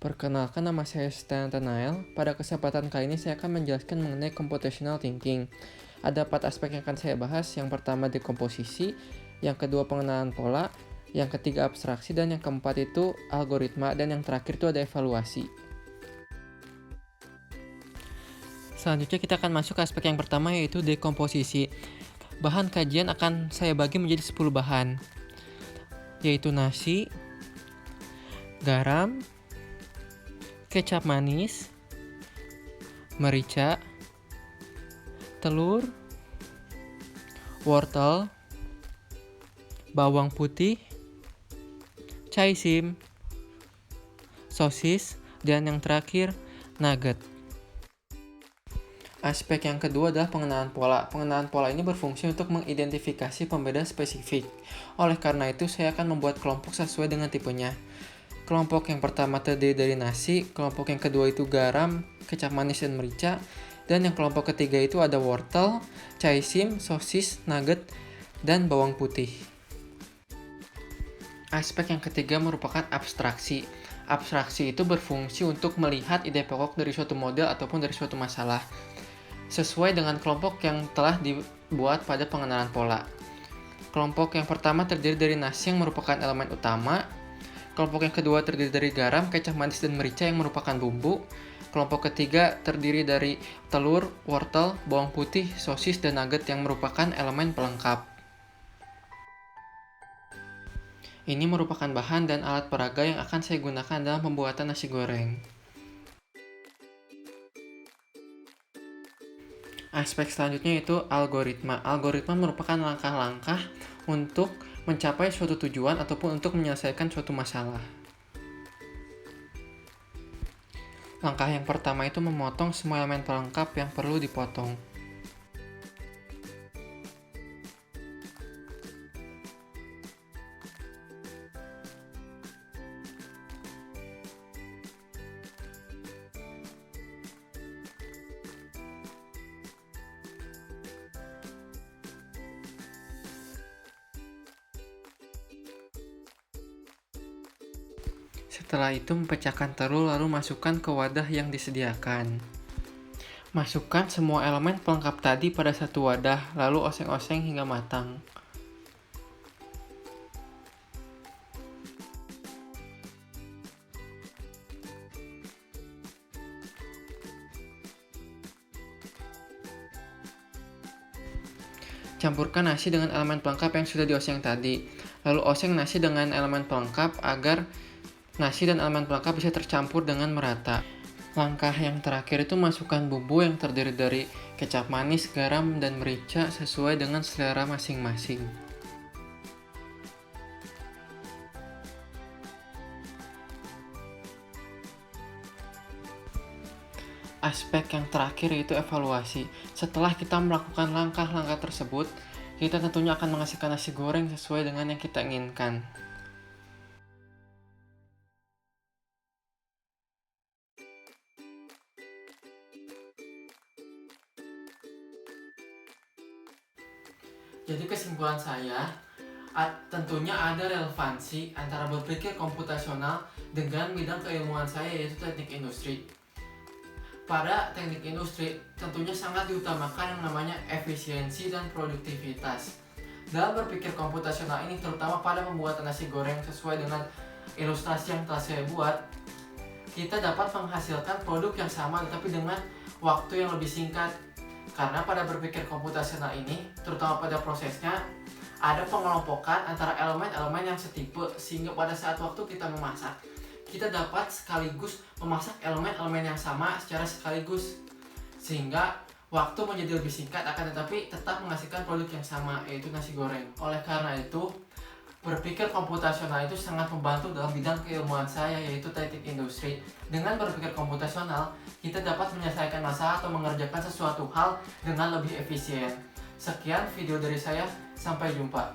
Perkenalkan, nama saya Stan Nathanael. Pada kesempatan kali ini saya akan menjelaskan mengenai computational thinking. Ada 4 aspek yang akan saya bahas. Yang pertama dekomposisi, yang kedua pengenalan pola, yang ketiga abstraksi, dan yang keempat itu algoritma, dan yang terakhir itu ada evaluasi. Selanjutnya kita akan masuk ke aspek yang pertama, yaitu dekomposisi. Bahan kajian akan saya bagi menjadi 10 bahan, yaitu nasi, garam, kecap manis, merica, telur, wortel, bawang putih, caisim, sosis, dan yang terakhir nugget. Aspek yang kedua adalah pengenalan pola. Pengenalan pola ini berfungsi untuk mengidentifikasi pembeda spesifik. Oleh karena itu, saya akan membuat kelompok sesuai dengan tipenya. Kelompok yang pertama terdiri dari nasi, kelompok yang kedua itu garam, kecap manis, dan merica, dan yang kelompok ketiga itu ada wortel, caisim, sosis, nugget, dan bawang putih. Aspek yang ketiga merupakan abstraksi. Abstraksi itu berfungsi untuk melihat ide pokok dari suatu model ataupun dari suatu masalah, sesuai dengan kelompok yang telah dibuat pada pengenalan pola. Kelompok yang pertama terdiri dari nasi yang merupakan elemen utama. Kelompok yang kedua terdiri dari garam, kecap manis, dan merica yang merupakan bumbu. Kelompok ketiga terdiri dari telur, wortel, bawang putih, sosis, dan nugget yang merupakan elemen pelengkap. Ini merupakan bahan dan alat peraga yang akan saya gunakan dalam pembuatan nasi goreng. Aspek selanjutnya yaitu algoritma. Algoritma merupakan langkah-langkah untuk mencapai suatu tujuan ataupun untuk menyelesaikan suatu masalah. Langkah yang pertama itu memotong semua elemen pelengkap yang perlu dipotong. Setelah itu mempecahkan telur lalu masukkan ke wadah yang disediakan. Masukkan semua elemen pelengkap tadi pada satu wadah, lalu oseng-oseng hingga matang. Campurkan nasi dengan elemen pelengkap yang sudah dioseng tadi. Lalu oseng nasi dengan elemen pelengkap agar nasi dan elemen pelengkap bisa tercampur dengan merata. Langkah yang terakhir itu masukkan bumbu yang terdiri dari kecap manis, garam, dan merica sesuai dengan selera masing-masing. Aspek yang terakhir yaitu evaluasi. Setelah kita melakukan langkah-langkah tersebut, kita tentunya akan menghasilkan nasi goreng sesuai dengan yang kita inginkan. Jadi kesimpulan saya, tentunya ada relevansi antara berpikir komputasional dengan bidang keilmuan saya yaitu teknik industri. Pada teknik industri tentunya sangat diutamakan yang namanya efisiensi dan produktivitas. Dalam berpikir komputasional ini terutama pada pembuatan nasi goreng sesuai dengan ilustrasi yang telah saya buat, kita dapat menghasilkan produk yang sama tetapi dengan waktu yang lebih singkat. Karena pada berpikir komputasional ini, terutama pada prosesnya, ada pengelompokan antara elemen-elemen yang setipe, sehingga pada saat waktu kita memasak, kita dapat sekaligus memasak elemen-elemen yang sama secara sekaligus, sehingga waktu menjadi lebih singkat akan tetapi tetap menghasilkan produk yang sama, yaitu nasi goreng. Oleh karena itu, berpikir komputasional itu sangat membantu dalam bidang keilmuan saya yaitu teknik industri. Dengan berpikir komputasional, kita dapat menyelesaikan masalah atau mengerjakan sesuatu hal dengan lebih efisien. Sekian video dari saya, sampai jumpa.